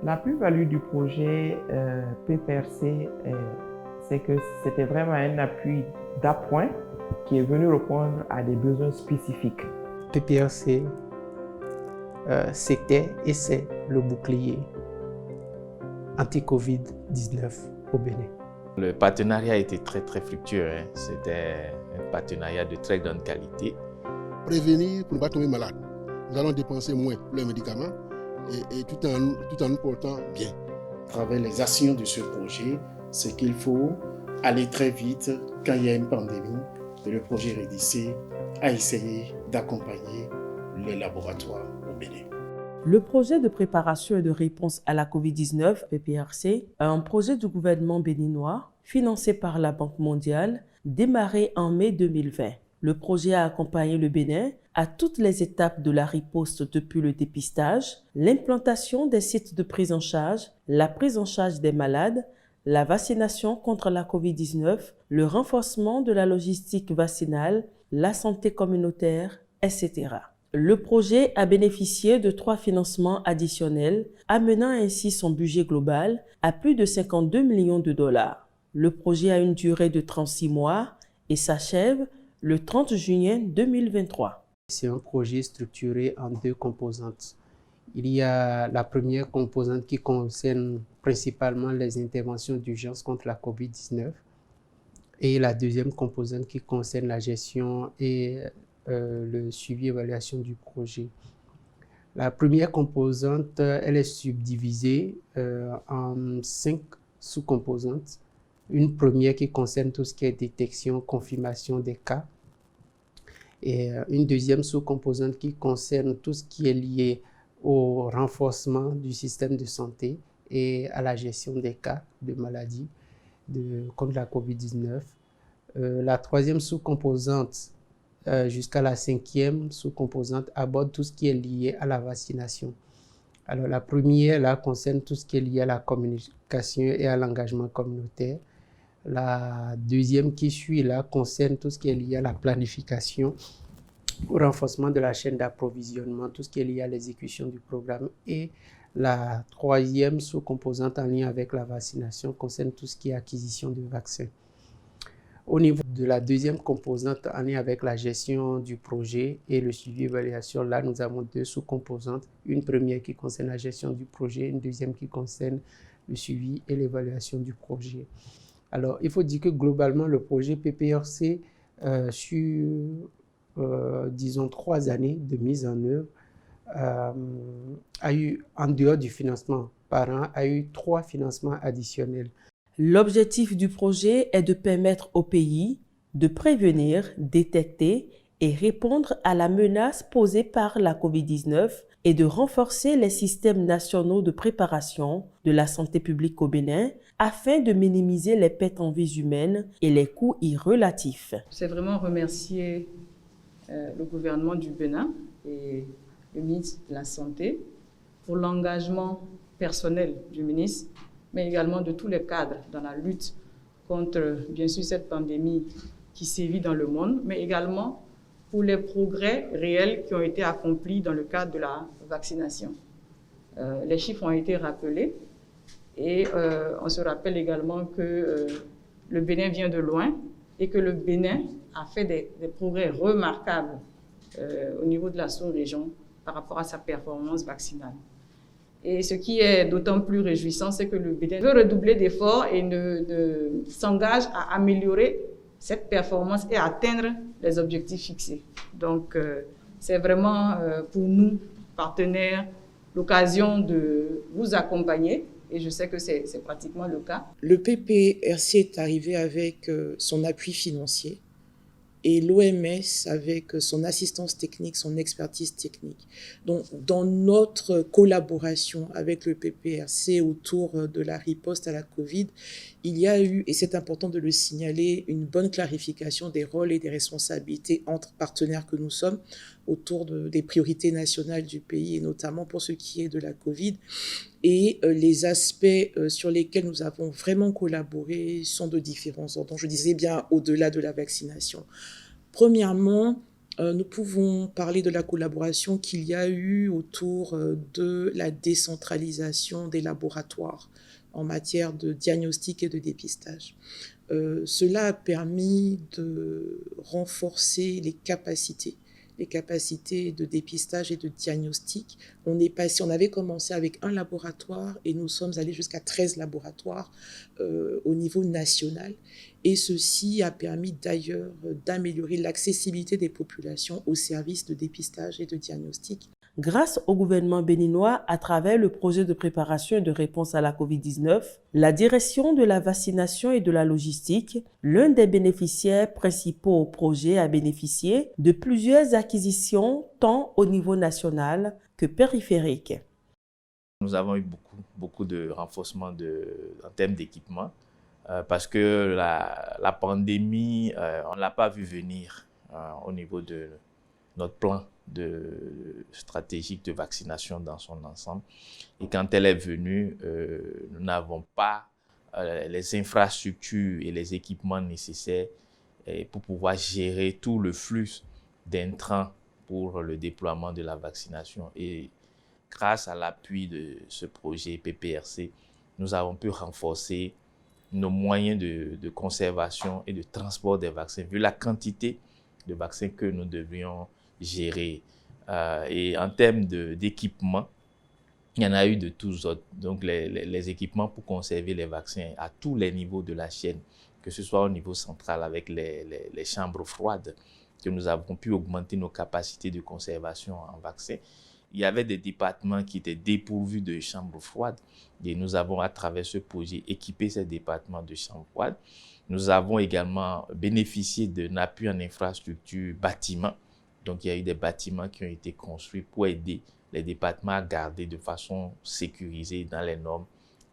La plus-value du projet PPRC, c'est que c'était vraiment un appui d'appoint qui est venu répondre à des besoins spécifiques. PPRC, c'était et c'est le bouclier anti-Covid-19 au Bénin. Le partenariat a été très fructueux. C'était un partenariat de très grande qualité. Prévenir pour ne pas tomber malade. Nous allons dépenser moins pour les médicaments et tout en nous portant bien. À travers les actions de ce projet, c'est qu'il faut aller très vite quand il y a une pandémie. Et le projet REDIC a essayé d'accompagner les laboratoires au Bénin. Le projet de préparation et de réponse à la COVID-19, PPRC, est un projet du gouvernement béninois financé par la Banque mondiale, démarré en mai 2020. Le projet a accompagné le Bénin à toutes les étapes de la riposte depuis le dépistage, l'implantation des sites de prise en charge, la prise en charge des malades, la vaccination contre la COVID-19, le renforcement de la logistique vaccinale, la santé communautaire, etc. Le projet a bénéficié de 3 financements additionnels, amenant ainsi son budget global à plus de 52 millions de dollars. Le projet a une durée de 36 mois et s'achève le 30 juillet 2023. C'est un projet structuré en 2 composantes. Il y a la première composante qui concerne principalement les interventions d'urgence contre la COVID-19 et la deuxième composante qui concerne la gestion et le suivi et évaluation du projet. La première composante, elle est subdivisée en 5 sous-composantes. Une première qui concerne tout ce qui est détection, confirmation des cas. Et une deuxième sous-composante qui concerne tout ce qui est lié au renforcement du système de santé et à la gestion des cas de maladies contre la COVID-19. La troisième sous-composante jusqu'à la 5e sous-composante aborde tout ce qui est lié à la vaccination. Alors la première là concerne tout ce qui est lié à la communication et à l'engagement communautaire. La deuxième qui suit là concerne tout ce qui est lié à la planification, au renforcement de la chaîne d'approvisionnement, tout ce qui est lié à l'exécution du programme. Et la troisième sous-composante en lien avec la vaccination concerne tout ce qui est acquisition de vaccins. Au niveau de la deuxième composante en lien avec la gestion du projet et le suivi et évaluation, là nous avons 2 sous-composantes. Une première qui concerne la gestion du projet, une deuxième qui concerne le suivi et l'évaluation du projet. Alors il faut dire que globalement le projet PPRC sur disons 3 années de mise en œuvre a eu, en dehors du financement par an, a eu 3 financements additionnels. L'objectif du projet est de permettre au pays de prévenir, détecter et répondre à la menace posée par la COVID-19 et de renforcer les systèmes nationaux de préparation de la santé publique au Bénin afin de minimiser les pertes en vies humaines et les coûts y relatifs. C'est vraiment remercier le gouvernement du Bénin et le ministre de la Santé pour l'engagement personnel du ministre, mais également de tous les cadres dans la lutte contre, bien sûr, cette pandémie qui sévit dans le monde, mais également pour les progrès réels qui ont été accomplis dans le cadre de la vaccination. Les chiffres ont été rappelés et on se rappelle également que le Bénin vient de loin et que le Bénin a fait des progrès remarquables au niveau de la sous-région par rapport à sa performance vaccinale. Et ce qui est d'autant plus réjouissant, c'est que le Bénin veut redoubler d'efforts et s'engage à améliorer cette performance et à atteindre les objectifs fixés. Donc, c'est vraiment pour nous, partenaires, l'occasion de vous accompagner. Et je sais que c'est pratiquement le cas. Le PPRC est arrivé avec son appui financier et l'OMS avec son assistance technique, son expertise technique. Donc, dans notre collaboration avec le PPRC autour de la riposte à la Covid, il y a eu, et c'est important de le signaler, une bonne clarification des rôles et des responsabilités entre partenaires que nous sommes autour des priorités nationales du pays, et notamment pour ce qui est de la Covid. Et les aspects sur lesquels nous avons vraiment collaboré sont de différents ordres. Je disais bien au-delà de la vaccination. Premièrement, Nous pouvons parler de la collaboration qu'il y a eu autour de la décentralisation des laboratoires en matière de diagnostic et de dépistage. Cela a permis de renforcer les capacités de dépistage et de diagnostic. On avait commencé avec un laboratoire et nous sommes allés jusqu'à 13 laboratoires au niveau national. Et ceci a permis d'ailleurs d'améliorer l'accessibilité des populations aux services de dépistage et de diagnostic. Grâce au gouvernement béninois, à travers le projet de préparation et de réponse à la COVID-19, la direction de la vaccination et de la logistique, l'un des bénéficiaires principaux au projet, a bénéficié de plusieurs acquisitions tant au niveau national que périphérique. Nous avons eu beaucoup de renforcement en termes d'équipement parce que la pandémie, on ne l'a pas vu venir au niveau de notre plan stratégique de vaccination dans son ensemble. Et quand elle est venue, nous n'avons pas les infrastructures et les équipements nécessaires pour pouvoir gérer tout le flux d'intrants pour le déploiement de la vaccination. Et grâce à l'appui de ce projet PPRC, nous avons pu renforcer nos moyens de conservation et de transport des vaccins, vu la quantité de vaccins que nous devions gérer. Et en termes d'équipement, il y en a eu de tous autres. Donc les équipements pour conserver les vaccins à tous les niveaux de la chaîne, que ce soit au niveau central avec les chambres froides, que nous avons pu augmenter nos capacités de conservation en vaccins. Il y avait des départements qui étaient dépourvus de chambres froides et nous avons, à travers ce projet, équipé ces départements de chambres froides. Nous avons également bénéficié d'un appui en infrastructure bâtiment. Donc, il y a eu des bâtiments qui ont été construits pour aider les départements à garder de façon sécurisée dans les normes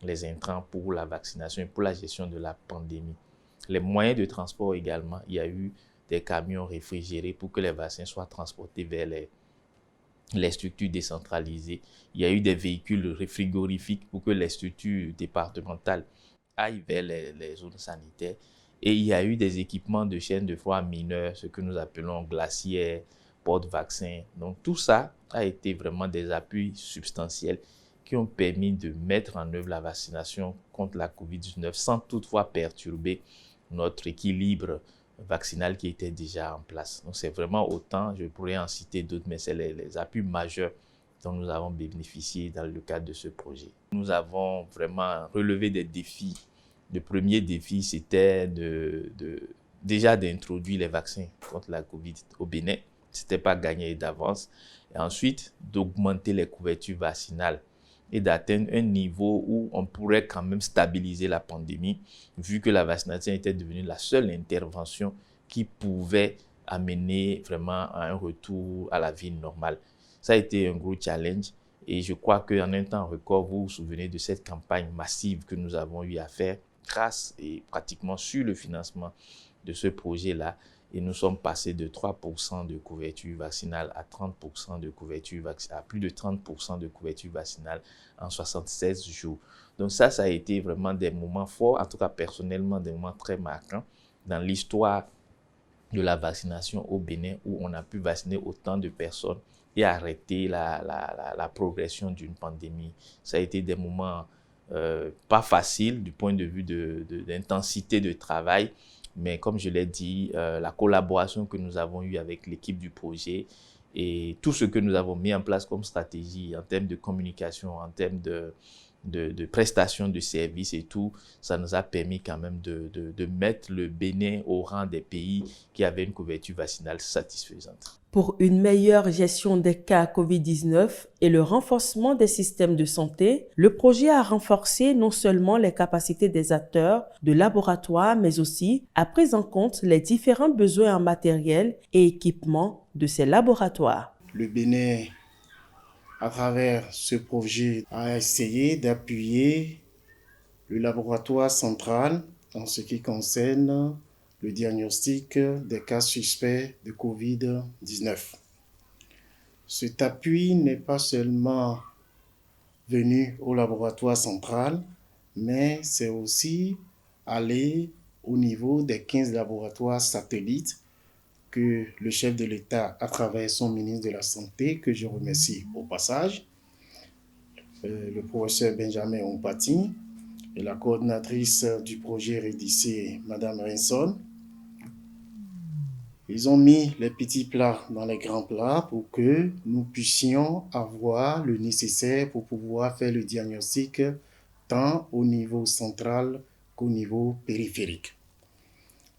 les intrants pour la vaccination et pour la gestion de la pandémie. Les moyens de transport également, il y a eu des camions réfrigérés pour que les vaccins soient transportés vers les structures décentralisées. Il y a eu des véhicules frigorifiques pour que les structures départementales aillent vers les zones sanitaires. Et il y a eu des équipements de chaîne de froid mineurs, ce que nous appelons glacières, porte-vaccins. Donc tout ça a été vraiment des appuis substantiels qui ont permis de mettre en œuvre la vaccination contre la COVID-19 sans toutefois perturber notre équilibre vaccinal qui était déjà en place. Donc c'est vraiment autant, je pourrais en citer d'autres, mais c'est les appuis majeurs dont nous avons bénéficié dans le cadre de ce projet. Nous avons vraiment relevé des défis. Le premier défi, c'était déjà d'introduire les vaccins contre la COVID au Bénin. Ce n'était pas gagné d'avance. Et ensuite, d'augmenter les couvertures vaccinales et d'atteindre un niveau où on pourrait quand même stabiliser la pandémie, vu que la vaccination était devenue la seule intervention qui pouvait amener vraiment à un retour à la vie normale. Ça a été un gros challenge et je crois qu'en un temps record, vous vous souvenez de cette campagne massive que nous avons eu à faire grâce et pratiquement sur le financement de ce projet-là. Et nous sommes passés de 3% de couverture vaccinale à 30% de couverture vaccinale, à plus de 30% de couverture vaccinale en 76 jours. Donc ça a été vraiment des moments forts, en tout cas personnellement, des moments très marquants dans l'histoire de la vaccination au Bénin, où on a pu vacciner autant de personnes et arrêter la progression d'une pandémie. Ça a été des moments pas faciles du point de vue d'intensité de travail, mais comme je l'ai dit, la collaboration que nous avons eue avec l'équipe du projet et tout ce que nous avons mis en place comme stratégie en termes de communication, en termes de prestation de services et tout, ça nous a permis quand même de mettre le Bénin au rang des pays qui avaient une couverture vaccinale satisfaisante. Pour une meilleure gestion des cas COVID-19 et le renforcement des systèmes de santé, le projet a renforcé non seulement les capacités des acteurs de laboratoire, mais aussi a pris en compte les différents besoins en matériel et équipement de ces laboratoires. Le Bénin, à travers ce projet, a essayé d'appuyer le laboratoire central en ce qui concerne le diagnostic des cas suspects de COVID-19. Cet appui n'est pas seulement venu au laboratoire central, mais c'est aussi allé au niveau des 15 laboratoires satellites que le chef de l'État, à travers son ministre de la Santé, que je remercie au passage, le professeur Benjamin Ompati, et la coordinatrice du projet RDC, Madame Rinson, ils ont mis les petits plats dans les grands plats pour que nous puissions avoir le nécessaire pour pouvoir faire le diagnostic tant au niveau central qu'au niveau périphérique.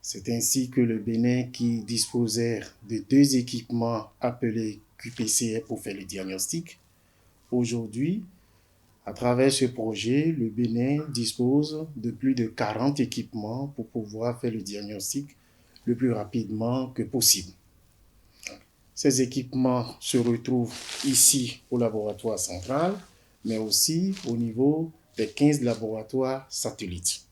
C'est ainsi que le Bénin, qui disposait de 2 équipements appelés QPCR pour faire le diagnostic, aujourd'hui, à travers ce projet, le Bénin dispose de plus de 40 équipements pour pouvoir faire le diagnostic le plus rapidement que possible. Ces équipements se retrouvent ici au laboratoire central, mais aussi au niveau des 15 laboratoires satellites.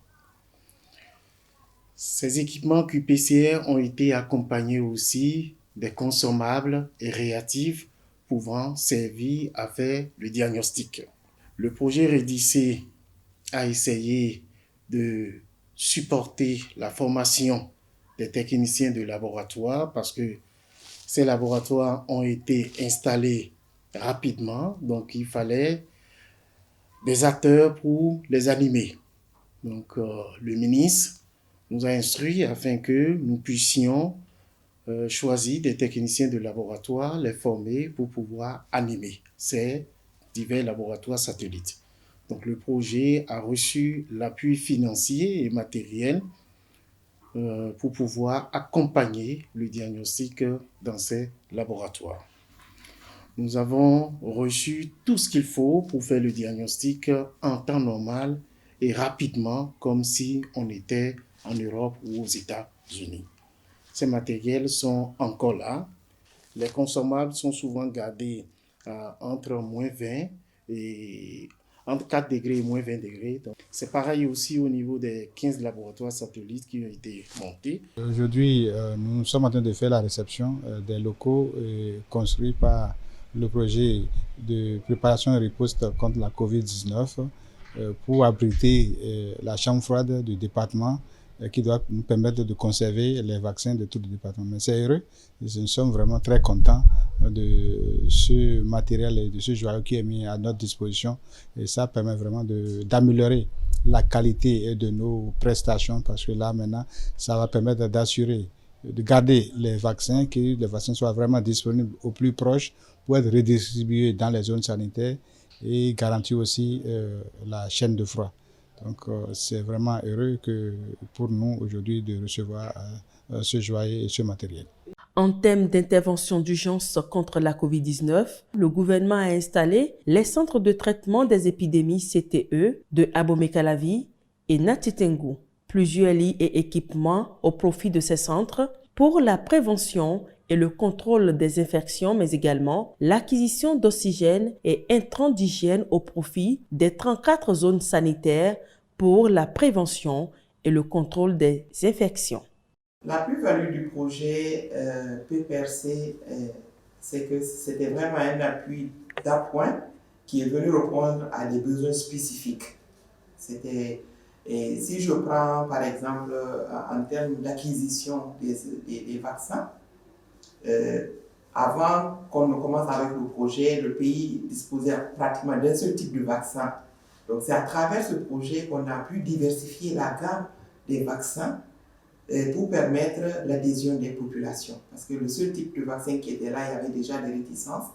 Ces équipements QPCR ont été accompagnés aussi des consommables et réactifs pouvant servir à faire le diagnostic. Le projet RDC a essayé de supporter la formation des techniciens de laboratoire parce que ces laboratoires ont été installés rapidement, donc il fallait des acteurs pour les animer. Donc le ministre nous a instruits afin que nous puissions choisir des techniciens de laboratoire, les former pour pouvoir animer ces divers laboratoires satellites. Donc le projet a reçu l'appui financier et matériel pour pouvoir accompagner le diagnostic dans ces laboratoires. Nous avons reçu tout ce qu'il faut pour faire le diagnostic en temps normal et rapidement, comme si on était en Europe ou aux États-Unis. Ces matériels sont encore là. Les consommables sont souvent gardés entre moins 20 et entre 4 degrés et moins 20 degrés. Donc, c'est pareil aussi au niveau des 15 laboratoires satellites qui ont été montés. Aujourd'hui, nous sommes en train de faire la réception des locaux construits par le projet de préparation et riposte contre la COVID-19 pour abriter la chambre froide du département qui doit nous permettre de conserver les vaccins de tout le département. Mais c'est heureux, nous sommes vraiment très contents de ce matériel et de ce joyau qui est mis à notre disposition. Et ça permet vraiment d'améliorer la qualité de nos prestations parce que là maintenant, ça va permettre d'assurer, de garder les vaccins, que les vaccins soient vraiment disponibles au plus proche pour être redistribués dans les zones sanitaires et garantir aussi la chaîne de froid. Donc c'est vraiment heureux pour nous aujourd'hui de recevoir ce joyau et ce matériel. En termes d'intervention d'urgence contre la COVID-19, le gouvernement a installé les centres de traitement des épidémies CTE de Abomey-Calavi et Natitengu. Plusieurs lits et équipements au profit de ces centres pour la prévention et le contrôle des infections, mais également l'acquisition d'oxygène et intrants d'hygiène au profit des 34 zones sanitaires pour la prévention et le contrôle des infections. La plus-value du projet PPRC, c'est que c'était vraiment un appui d'appoint qui est venu répondre à des besoins spécifiques. Et si je prends par exemple en termes d'acquisition des vaccins, avant qu'on ne commence avec le projet, le pays disposait pratiquement d'un seul type de vaccin. Donc c'est à travers ce projet qu'on a pu diversifier la gamme des vaccins pour permettre l'adhésion des populations. Parce que le seul type de vaccin qui était là, il y avait déjà des réticences.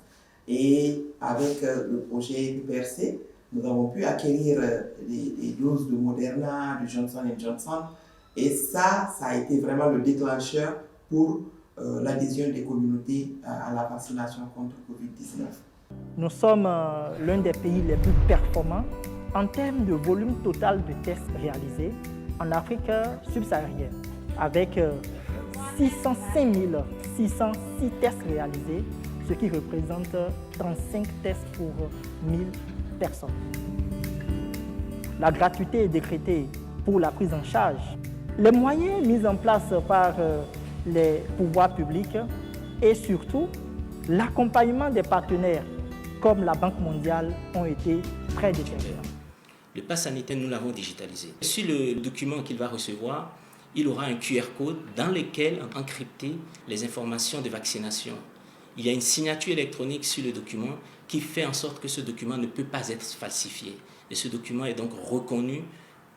Et avec le projet PPRC, nous avons pu acquérir des doses de Moderna, de Johnson & Johnson. Et ça a été vraiment le déclencheur pour l'adhésion des communautés à la vaccination contre Covid-19. Nous sommes l'un des pays les plus performants en termes de volume total de tests réalisés en Afrique subsaharienne, avec 605 606 tests réalisés, ce qui représente 35 tests pour 1000 personnes. La gratuité est décrétée pour la prise en charge. Les moyens mis en place par les pouvoirs publics et surtout l'accompagnement des partenaires comme la Banque mondiale ont été très déterminants. Le pass sanitaire, nous l'avons digitalisé. Sur le document qu'il va recevoir, il aura un QR code dans lequel on encrypté les informations de vaccination. Il y a une signature électronique sur le document qui fait en sorte que ce document ne peut pas être falsifié. Et ce document est donc reconnu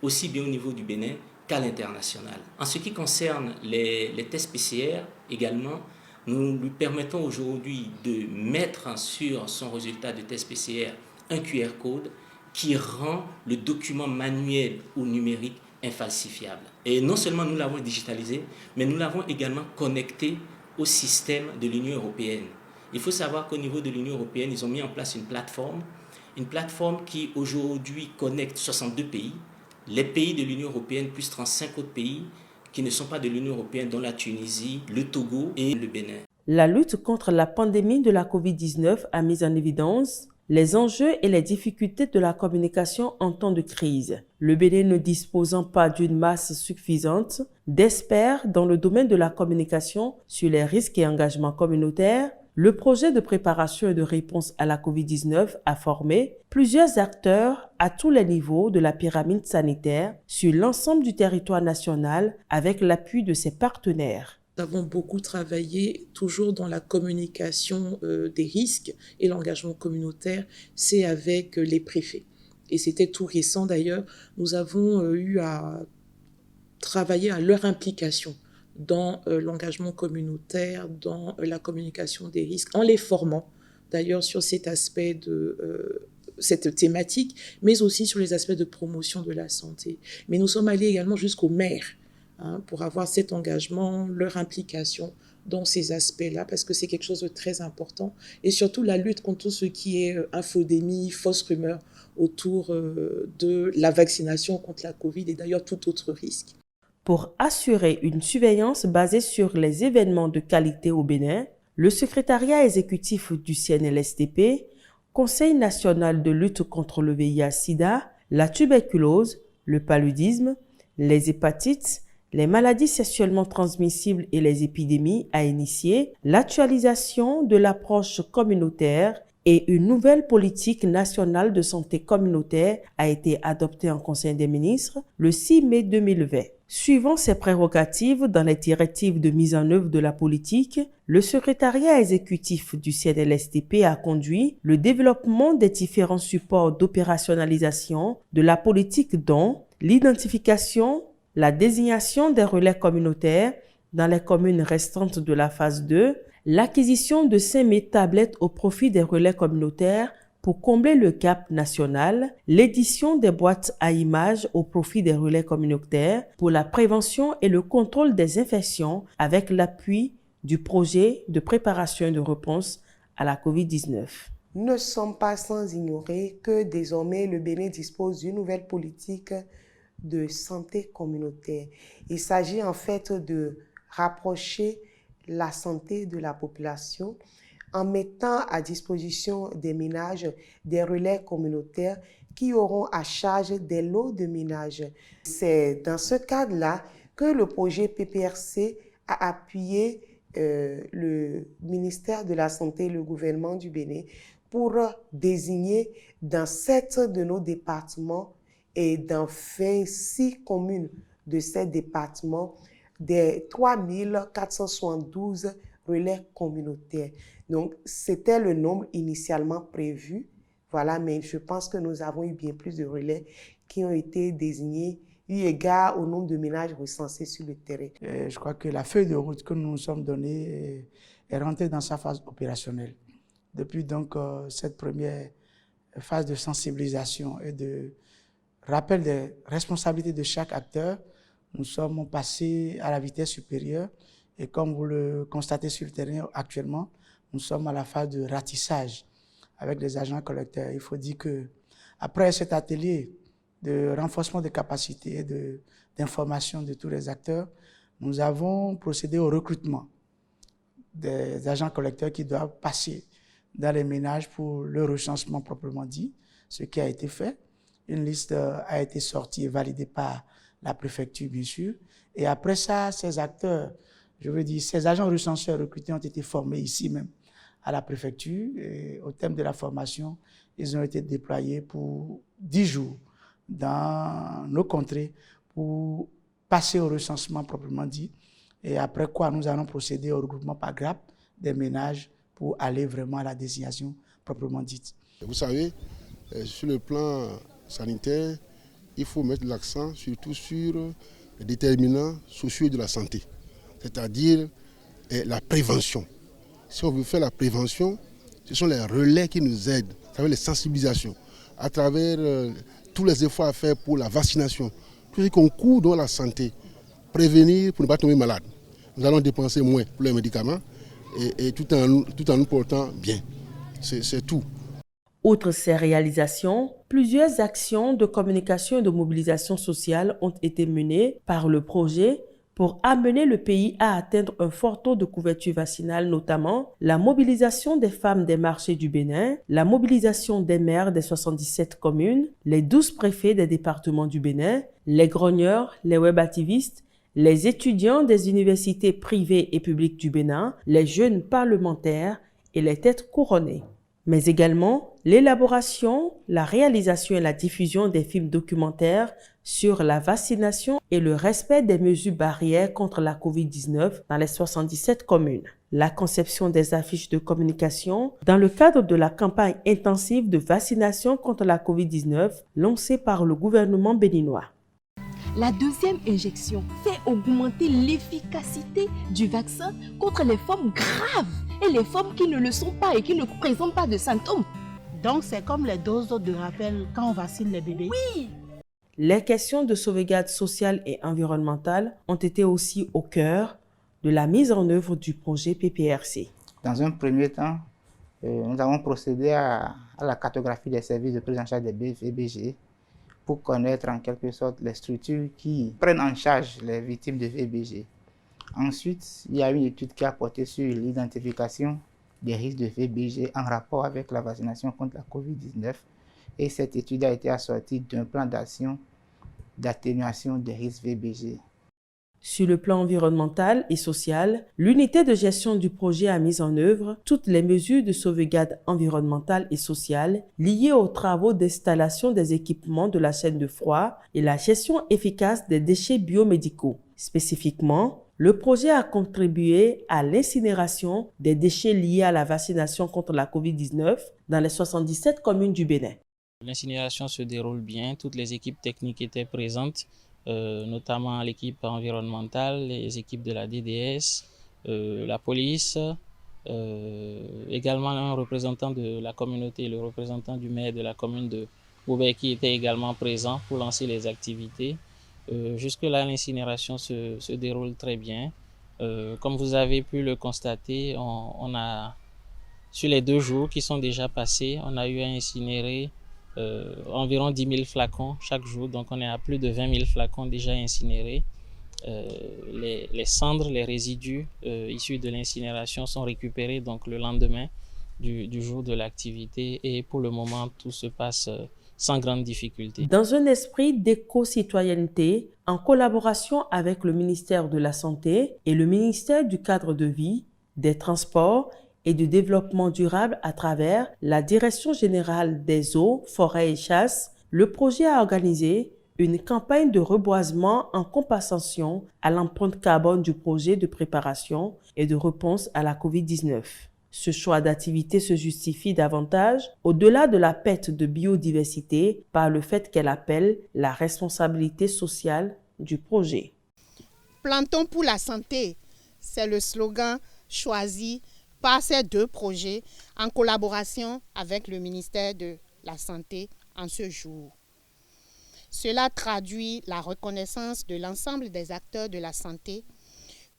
aussi bien au niveau du Bénin qu'à l'international. En ce qui concerne les tests PCR également, nous lui permettons aujourd'hui de mettre sur son résultat de test PCR un QR code qui rend le document manuel ou numérique infalsifiable. Et non seulement nous l'avons digitalisé, mais nous l'avons également connecté au système de l'Union européenne. Il faut savoir qu'au niveau de l'Union européenne, ils ont mis en place une plateforme qui aujourd'hui connecte 62 pays, les pays de l'Union européenne plus 35 autres pays qui ne sont pas de l'Union européenne, dont la Tunisie, le Togo et le Bénin. La lutte contre la pandémie de la COVID-19 a mis en évidence les enjeux et les difficultés de la communication en temps de crise. Le Bénin ne disposant pas d'une masse suffisante d'experts dans le domaine de la communication sur les risques et engagements communautaires, le projet de préparation et de réponse à la COVID-19 a formé plusieurs acteurs à tous les niveaux de la pyramide sanitaire sur l'ensemble du territoire national avec l'appui de ses partenaires. Nous avons beaucoup travaillé toujours dans la communication des risques et l'engagement communautaire, c'est avec les préfets. Et c'était tout récent d'ailleurs, nous avons eu à travailler à leur implication dans l'engagement communautaire, dans la communication des risques, en les formant d'ailleurs sur cet aspect de cette thématique, mais aussi sur les aspects de promotion de la santé. Mais nous sommes allés également jusqu'aux maires, pour avoir cet engagement, leur implication dans ces aspects-là, parce que c'est quelque chose de très important. Et surtout la lutte contre tout ce qui est infodémie, fausses rumeurs autour de la vaccination contre la Covid et d'ailleurs tout autre risque. Pour assurer une surveillance basée sur les événements de qualité au Bénin, le secrétariat exécutif du CNLSTP, Conseil national de lutte contre le VIH-Sida, la tuberculose, le paludisme, les hépatites, les maladies sexuellement transmissibles et les épidémies, a initié l'actualisation de l'approche communautaire et une nouvelle politique nationale de santé communautaire a été adoptée en Conseil des ministres le 6 mai 2020. Suivant ses prérogatives dans les directives de mise en œuvre de la politique, le secrétariat exécutif du CNLSTP a conduit le développement des différents supports d'opérationnalisation de la politique dont l'identification, la désignation des relais communautaires dans les communes restantes de la phase 2, l'acquisition de 5000 tablettes au profit des relais communautaires pour combler le gap national, l'édition des boîtes à images au profit des relais communautaires pour la prévention et le contrôle des infections avec l'appui du projet de préparation et de réponse à la COVID-19. Nous ne sommes pas sans ignorer que désormais le Bénin dispose d'une nouvelle politique de santé communautaire. Il s'agit en fait de rapprocher la santé de la population en mettant à disposition des ménages des relais communautaires qui auront à charge des lots de ménages. C'est dans ce cadre-là que le projet PPRC a appuyé le ministère de la Santé et le gouvernement du Bénin pour désigner dans 7 de nos départements et dans 26 communes de ces départements des 3472 relais communautaires. Donc, c'était le nombre initialement prévu, voilà, mais je pense que nous avons eu bien plus de relais qui ont été désignés eu égard au nombre de ménages recensés sur le terrain. Je crois que la feuille de route que nous nous sommes donnée est rentrée dans sa phase opérationnelle. Depuis donc cette première phase de sensibilisation et de rappel des responsabilités de chaque acteur, nous sommes passés à la vitesse supérieure et comme vous le constatez sur le terrain actuellement, nous sommes à la phase de ratissage avec les agents collecteurs. Il faut dire que après cet atelier de renforcement des capacités et d'information de tous les acteurs, nous avons procédé au recrutement des agents collecteurs qui doivent passer dans les ménages pour le recensement proprement dit, ce qui a été fait. Une liste a été sortie et validée par la préfecture, bien sûr. Et après ça, ces acteurs, je veux dire, ces agents recenseurs recrutés ont été formés ici même à la préfecture. Et au terme de la formation, ils ont été déployés pour 10 jours dans nos contrées pour passer au recensement proprement dit. Et après quoi, nous allons procéder au regroupement par grappe des ménages pour aller vraiment à la désignation proprement dite. Vous savez, sur le plan sanitaire, il faut mettre l'accent surtout sur les déterminants sociaux de la santé, c'est-à-dire la prévention. Si on veut faire la prévention, ce sont les relais qui nous aident, à travers les sensibilisations, à travers tous les efforts à faire pour la vaccination, tout ce qui concourt dans la santé, prévenir pour ne pas tomber malade. Nous allons dépenser moins pour les médicaments et tout en nous portant bien. C'est tout. Outre ces réalisations, plusieurs actions de communication et de mobilisation sociale ont été menées par le projet pour amener le pays à atteindre un fort taux de couverture vaccinale, notamment la mobilisation des femmes des marchés du Bénin, la mobilisation des maires des 77 communes, les 12 préfets des départements du Bénin, les grogneurs, les web-activistes, les étudiants des universités privées et publiques du Bénin, les jeunes parlementaires et les têtes couronnées. Mais également l'élaboration, la réalisation et la diffusion des films documentaires sur la vaccination et le respect des mesures barrières contre la COVID-19 dans les 77 communes. La conception des affiches de communication dans le cadre de la campagne intensive de vaccination contre la COVID-19 lancée par le gouvernement béninois. La deuxième injection fait augmenter l'efficacité du vaccin contre les formes graves et les formes qui ne le sont pas et qui ne présentent pas de symptômes. Donc c'est comme les doses de rappel quand on vaccine les bébés? Oui. Les questions de sauvegarde sociale et environnementale ont été aussi au cœur de la mise en œuvre du projet PPRC. Dans un premier temps, nous avons procédé à la cartographie des services de prise en charge des VBG pour connaître en quelque sorte les structures qui prennent en charge les victimes de VBG. Ensuite, il y a une étude qui a porté sur l'identification des risques de VBG en rapport avec la vaccination contre la COVID-19 et cette étude a été assortie d'un plan d'action d'atténuation des risques VBG. Sur le plan environnemental et social, l'unité de gestion du projet a mis en œuvre toutes les mesures de sauvegarde environnementale et sociale liées aux travaux d'installation des équipements de la chaîne de froid et la gestion efficace des déchets biomédicaux. Spécifiquement, le projet a contribué à l'incinération des déchets liés à la vaccination contre la COVID-19 dans les 77 communes du Bénin. L'incinération se déroule bien, toutes les équipes techniques étaient présentes. Notamment l'équipe environnementale, les équipes de la DDS, la police, également un représentant de la communauté, le représentant du maire de la commune de Boubé qui était également présent pour lancer les activités. Jusque-là, l'incinération se déroule très bien. Comme vous avez pu le constater, on a, sur les 2 jours qui sont déjà passés, on a eu à incinérer environ 10 000 flacons chaque jour, donc on est à plus de 20 000 flacons déjà incinérés. Les cendres, les résidus issus de l'incinération sont récupérés donc le lendemain du jour de l'activité et pour le moment tout se passe sans grande difficulté. Dans un esprit d'éco-citoyenneté, en collaboration avec le ministère de la Santé et le ministère du Cadre de Vie, des Transports et du développement durable à travers la Direction générale des eaux, forêts et chasse, le projet a organisé une campagne de reboisement en compensation à l'empreinte carbone du projet de préparation et de réponse à la COVID-19. Ce choix d'activité se justifie davantage au-delà de la perte de biodiversité par le fait qu'elle appelle la responsabilité sociale du projet. Plantons pour la santé, c'est le slogan choisi par ces 2 projets en collaboration avec le ministère de la Santé en ce jour. Cela traduit la reconnaissance de l'ensemble des acteurs de la santé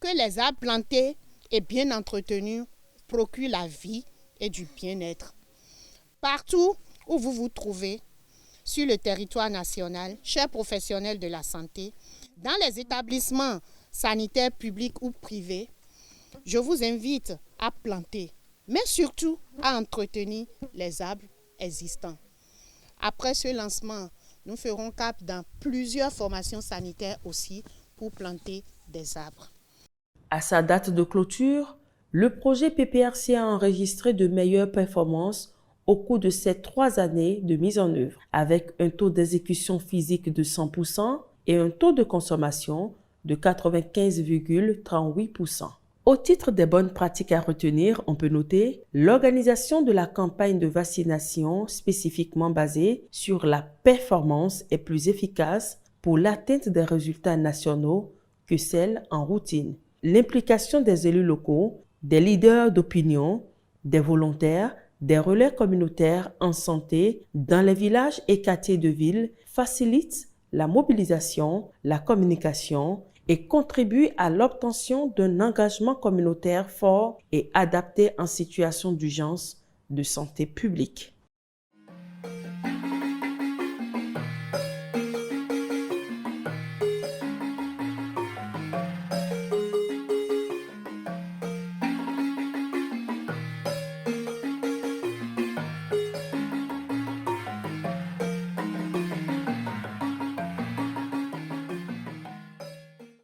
que les arbres plantés et bien entretenus procurent la vie et du bien-être. Partout où vous vous trouvez, sur le territoire national, chers professionnels de la santé, dans les établissements sanitaires publics ou privés, je vous invite à planter, mais surtout à entretenir les arbres existants. Après ce lancement, nous ferons cap dans plusieurs formations sanitaires aussi pour planter des arbres. À sa date de clôture, le projet PPRC a enregistré de meilleures performances au cours de ces 3 années de mise en œuvre, avec un taux d'exécution physique de 100% et un taux de consommation de 95,38%. Au titre des bonnes pratiques à retenir, on peut noter l'organisation de la campagne de vaccination spécifiquement basée sur la performance est plus efficace pour l'atteinte des résultats nationaux que celle en routine. L'implication des élus locaux, des leaders d'opinion, des volontaires, des relais communautaires en santé dans les villages et quartiers de ville facilite la mobilisation, la communication et contribue à l'obtention d'un engagement communautaire fort et adapté en situation d'urgence de santé publique.